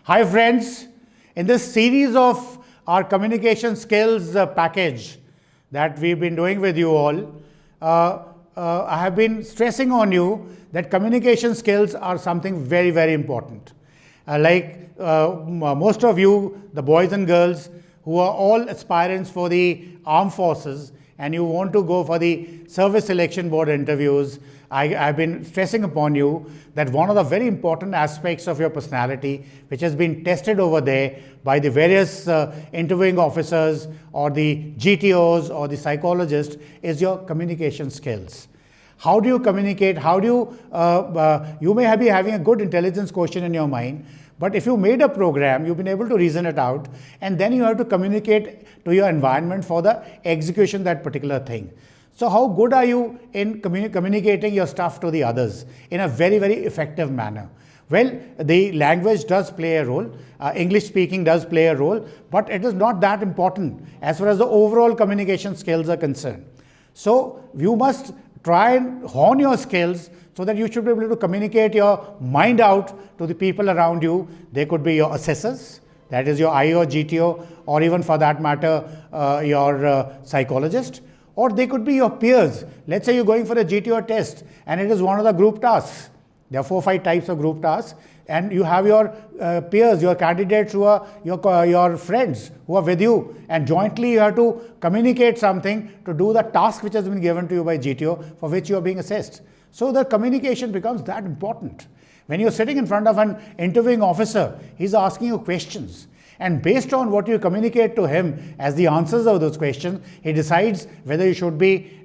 Hi friends, in this series of our communication skills package that we've been doing with you all, I have been stressing on you that communication skills are something very, very important. Most of you, the boys and girls who are all aspirants for the armed forces and you want to go for the service selection board interviews, I've been stressing upon you that one of the very important aspects of your personality, which has been tested over there by the various interviewing officers or the GTOs or the psychologists, is your communication skills. How do you communicate? How do you, you may be having a good intelligence quotient in your mind, but if you made a program, you've been able to reason it out, and then you have to communicate to your environment for the execution of that particular thing. So how good are you in communicating your stuff to the others in a very, very effective manner? Well, the language does play a role. English speaking does play a role, but it is not that important as far as the overall communication skills are concerned. So you must try and hone your skills so that you should be able to communicate your mind out to the people around you. They could be your assessors, that is your IO or GTO, or even for that matter, your psychologist. Or they could be your peers. Let's say you're going for a GTO test and it is one of the group tasks. There are 4 or 5 types of group tasks, and you have your peers, your candidates who are your friends who are with you, and jointly you have to communicate something to do the task which has been given to you by GTO for which you are being assessed. So the communication becomes that important. When you're sitting in front of an interviewing officer, he's asking you questions. And based on what you communicate to him as the answers of those questions, he decides whether you should be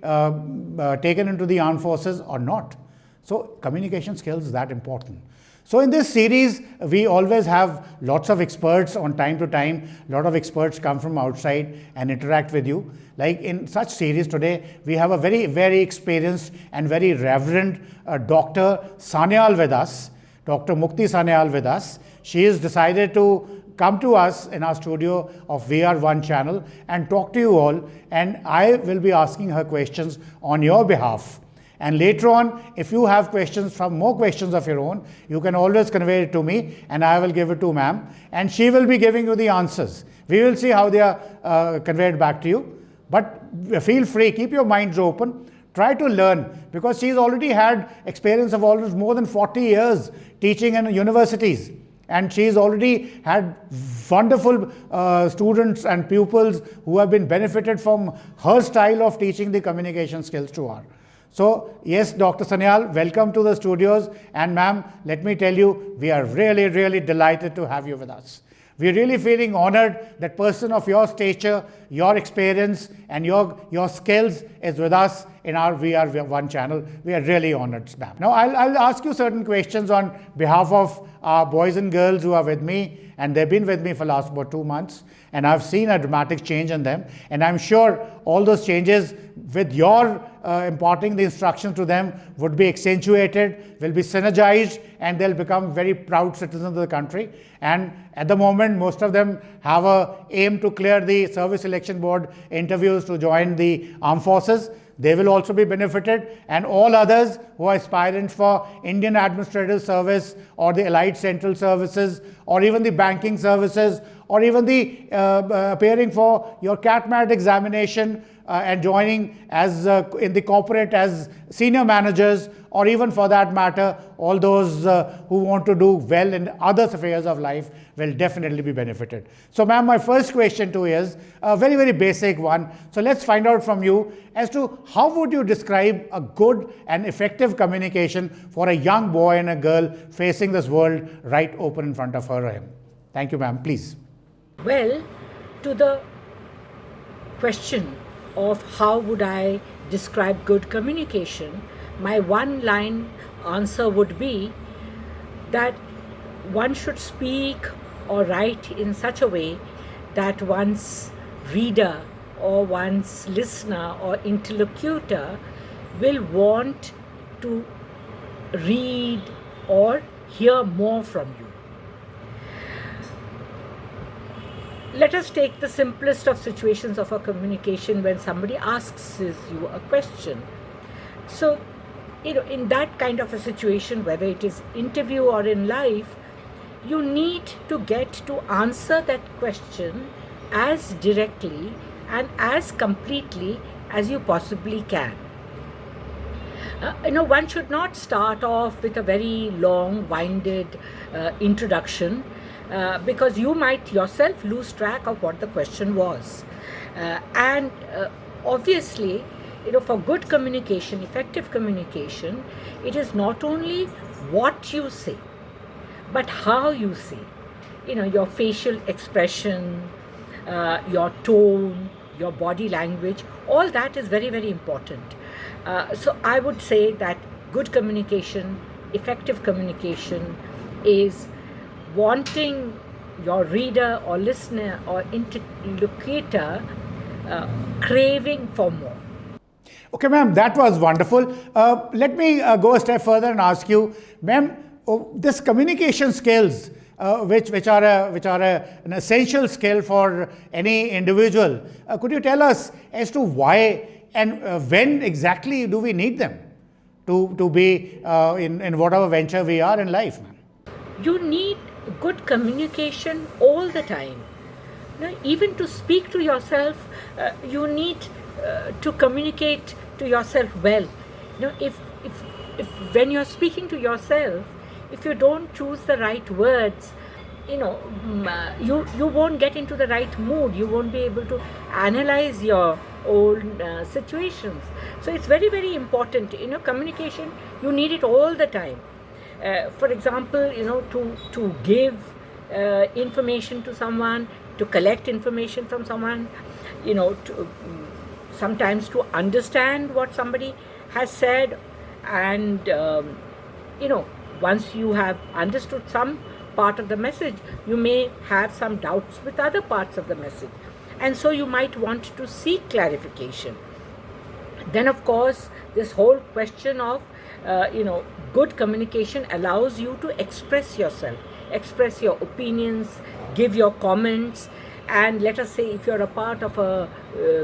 taken into the armed forces or not. So communication skills is that important. So in this series, we always have lots of experts on time to time. A lot of experts come from outside and interact with you. Like in such series today, we have a very, very experienced and very reverend Dr. Sanyal with us, Dr. Mukti Sanyal with us. She has decided to come to us in our studio of VR1 channel and talk to you all, and I will be asking her questions on your behalf. And later on, if you have questions, more questions of your own, you can always convey it to me and I will give it to ma'am, and she will be giving you the answers. We will see how they are conveyed back to you. But feel free, keep your minds open, try to learn, because she's already had experience of almost more than 40 years teaching in universities. And she's already had wonderful students and pupils who have been benefited from her style of teaching the communication skills to her. So, yes, Dr. Sanyal, welcome to the studios. And ma'am, let me tell you, we are really, really delighted to have you with us. We're really feeling honored that person of your stature, your experience, and your skills is with us in our VR1 channel. We are really honored, ma'am. Now, I'll ask you certain questions on behalf of our boys and girls who are with me, and they've been with me for the last about 2 months, and I've seen a dramatic change in them. And I'm sure all those changes with your imparting the instructions to them would be accentuated, will be synergized, and they'll become very proud citizens of the country. And at the moment, most of them have an aim to clear the service selection board interviews to join the armed forces. They will also be benefited, and all others who are aspirants for Indian Administrative Service or the Allied Central Services or even the banking services or even the appearing for your CAT-MAT examination and joining as in the corporate as senior managers, or even for that matter, all those who want to do well in other spheres of life will definitely be benefited. So ma'am, my first question to you is a very, very basic one. So let's find out from you as to how would you describe a good and effective communication for a young boy and a girl facing this world right open in front of her or him. Thank you, ma'am. Please. Well, to the question of how would I describe good communication, my one-line answer would be that one should speak or write in such a way that one's reader or one's listener or interlocutor will want to read or hear more from you. Let us take the simplest of situations of a communication when somebody asks you a question. So, in that kind of a situation, whether it is interview or in life, you need to get to answer that question as directly and as completely as you possibly can. One should not start off with a very long, winded introduction because you might yourself lose track of what the question was. And obviously, for good communication, effective communication, it is not only what you say, but how you say. Your facial expression, your tone, your body language, all that is very, very important. So I would say that good communication, effective communication is wanting your reader or listener or interlocutor craving for more. Okay, ma'am, that was wonderful. Let me go a step further and ask you, ma'am, this communication skills, which are an essential skill for any individual. Could you tell us as to why and when exactly do we need them to be in whatever venture we are in life, ma'am? You need good communication all the time. Even to speak to yourself, you need to communicate to yourself well. If when you're speaking to yourself, if you don't choose the right words, you won't get into the right mood. You won't be able to analyze your own situations. So it's very, very important. Communication, you need it all the time. For example, to give information to someone, to collect information from someone, to sometimes to understand what somebody has said, and once you have understood some part of the message, you may have some doubts with other parts of the message, and so you might want to seek clarification. Then, of course, this whole question of good communication allows you to express yourself, express your opinions, give your comments. And let us say, if you're a part of a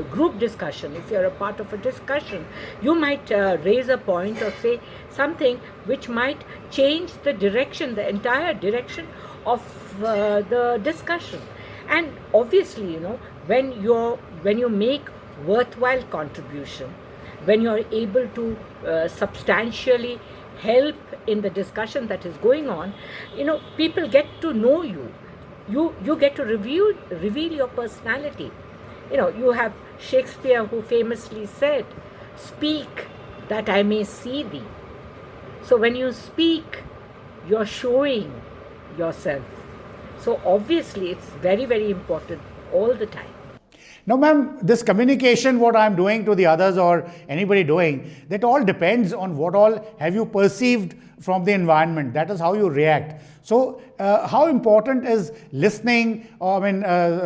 group discussion, if you're a part of a discussion, you might raise a point or say something which might change the direction, the entire direction of the discussion. And obviously, when you make worthwhile contribution, when you're able to substantially help in the discussion that is going on, people get to know you. You get to reveal your personality. You have Shakespeare, who famously said, "Speak that I may see thee." So when you speak, you're showing yourself. So obviously it's very, very important all the time. Now, ma'am, this communication, what I'm doing to the others or anybody doing, that all depends on what all have you perceived from the environment. That is how you react. So, how important is listening, or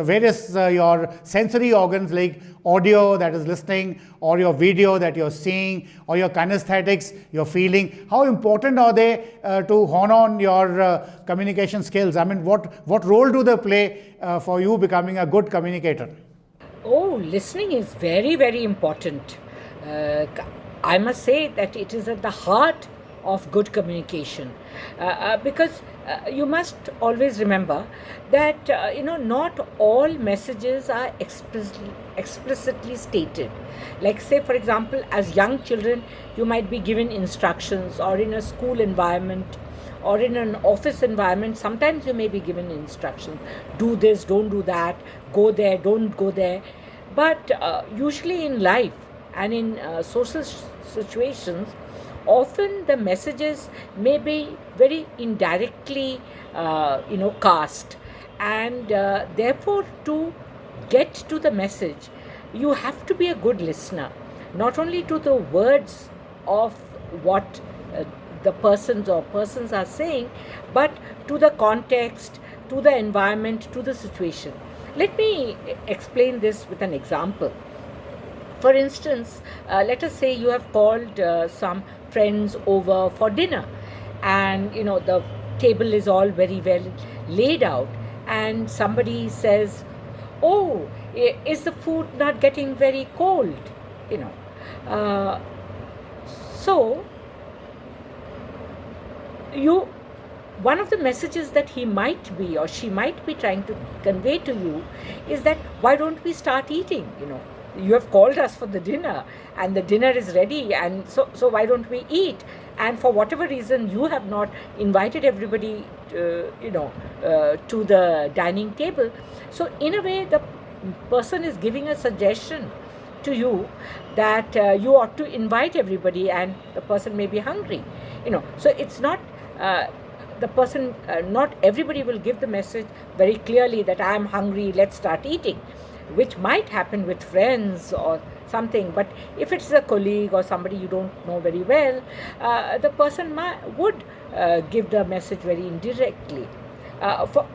various your sensory organs like audio that is listening, or your video that you're seeing, or your kinesthetics, your feeling? How important are they to hone on your communication skills? What role do they play for you becoming a good communicator? Oh, listening is very, very important. I must say that it is at the heart of good communication, because you must always remember that not all messages are explicitly stated. Like, say for example, as young children, you might be given instructions, or in a school environment or in an office environment, sometimes you may be given instructions: do this, don't do that, go there, don't go there. But usually in life and in social situations, often the messages may be very indirectly cast, and therefore to get to the message, you have to be a good listener, not only to the words of what the persons are saying, but to the context, to the environment, to the situation. Let me explain this with an example. For instance, let us say you have called some friends over for dinner, and the table is all very well laid out, and somebody says, "Oh, is the food not getting very cold?" So one of the messages that he might be or she might be trying to convey to you is that why don't we start eating? You have called us for the dinner and the dinner is ready, and so why don't we eat? And for whatever reason you have not invited everybody to the dining table. So in a way the person is giving a suggestion to you that you ought to invite everybody, and the person may be hungry. So it's not the person, not everybody will give the message very clearly that I am hungry, let's start eating, which might happen with friends or something. But if it's a colleague or somebody you don't know very well, the person would give the message very indirectly.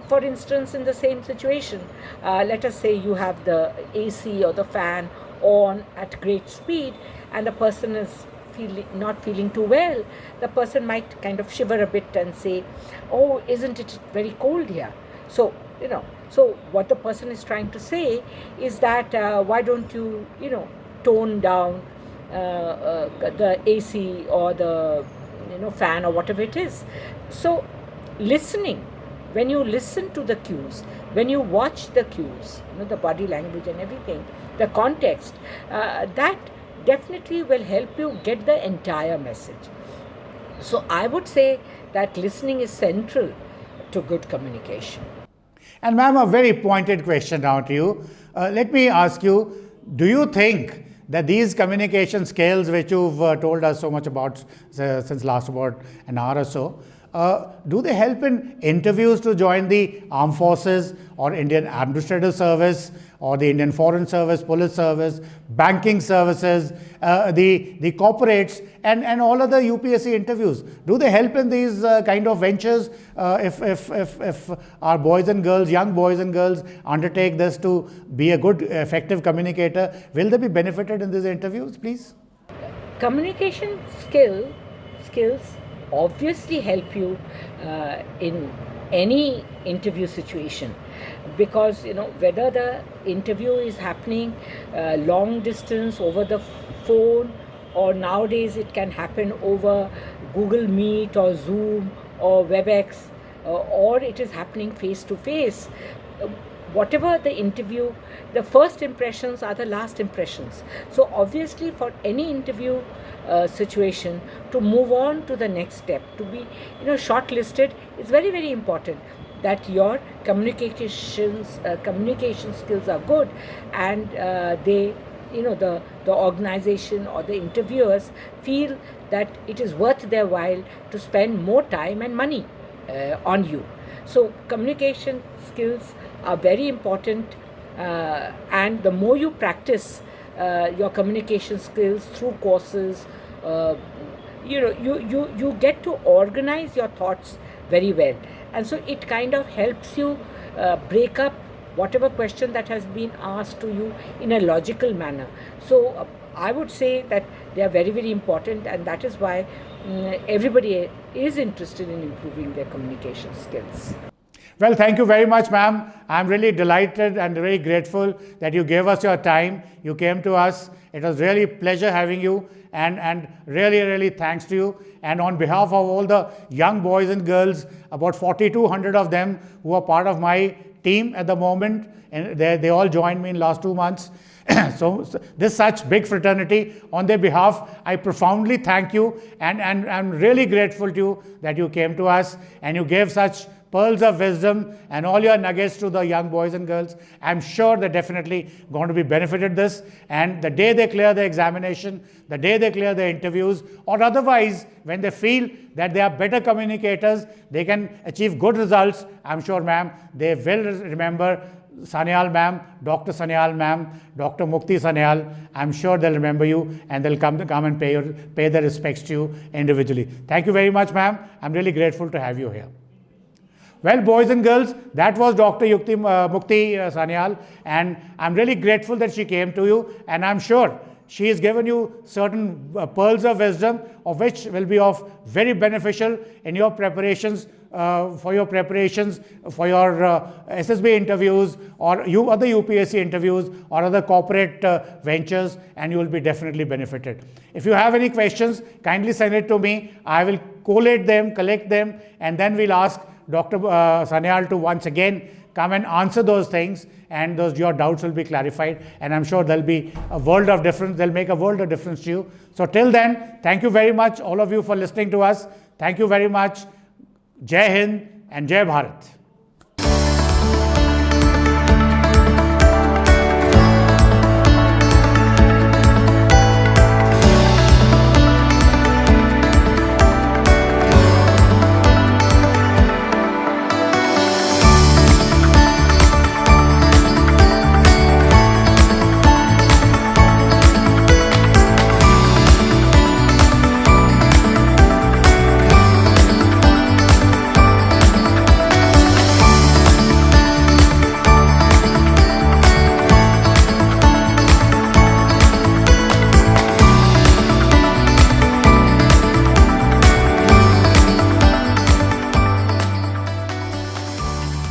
For instance, in the same situation, let us say you have the AC or the fan on at great speed, and the person is not feeling too well. The person might kind of shiver a bit and say, "Oh, isn't it very cold here?" So what the person is trying to say is that why don't you tone down the AC or the fan or whatever it is. So listening, when you listen to the cues, when you watch the cues, the body language and everything, the context, that definitely will help you get the entire message. So I would say that listening is central to good communication. And ma'am, a very pointed question now to you. Let me ask you, do you think that these communication skills which you've told us so much about since last about an hour or so, do they help in interviews to join the armed forces or Indian Administrative Service or the Indian Foreign Service, Police Service, banking services, the corporates and all other UPSC interviews? Do they help in these kind of ventures if our boys and girls, young boys and girls undertake this to be a good, effective communicator? Will they be benefited in these interviews, please? Communication skills obviously help you in any interview situation, because whether the interview is happening long distance over the phone, or nowadays it can happen over Google Meet or Zoom or WebEx, or it is happening face to face. Whatever the interview, the first impressions are the last impressions. So obviously for any interview situation, to move on to the next step, to be shortlisted, is very, very important that your communication skills are good, and they the organization or the interviewers feel that it is worth their while to spend more time and money on you. So communication skills are very important, and the more you practice your communication skills through courses, you get to organize your thoughts very well, and so it kind of helps you break up whatever question that has been asked to you in a logical manner. So I would say that they are very, very important, and that is why everybody is interested in improving their communication skills. Well, thank you very much, ma'am. I'm really delighted and very grateful that you gave us your time. You came to us. It was really a pleasure having you, and really, really thanks to you. And on behalf of all the young boys and girls, about 4,200 of them who are part of my team at the moment, and they all joined me in last 2 months. So this such big fraternity, on their behalf, I profoundly thank you, and I'm really grateful to you that you came to us and you gave such pearls of wisdom and all your nuggets to the young boys and girls. I'm sure they're definitely going to be benefited this, and the day they clear the examination, the day they clear the interviews, or otherwise when they feel that they are better communicators, they can achieve good results, I'm sure, ma'am, they will remember Sanyal ma'am, Dr. Sanyal ma'am, Dr. Mukti Sanyal. I'm sure they'll remember you, and they'll come and pay their respects to you individually. Thank you very much, ma'am. I'm really grateful to have you here. Well, boys and girls, that was Dr. Mukti Sanyal, and I'm really grateful that she came to you, and I'm sure she has given you certain pearls of wisdom, of which will be of very beneficial in your preparations, for your SSB interviews, or other UPSC interviews, or other corporate ventures, and you will be definitely benefited. If you have any questions, kindly send it to me. I will collate them, collect them, and then we'll ask Dr. Sanyal to once again come and answer those things, and your doubts will be clarified, and I'm sure there'll be a world of difference. They'll make a world of difference to you. So till then, thank you very much, all of you, for listening to us. Thank you very much. Jai Hind and Jai Bharat.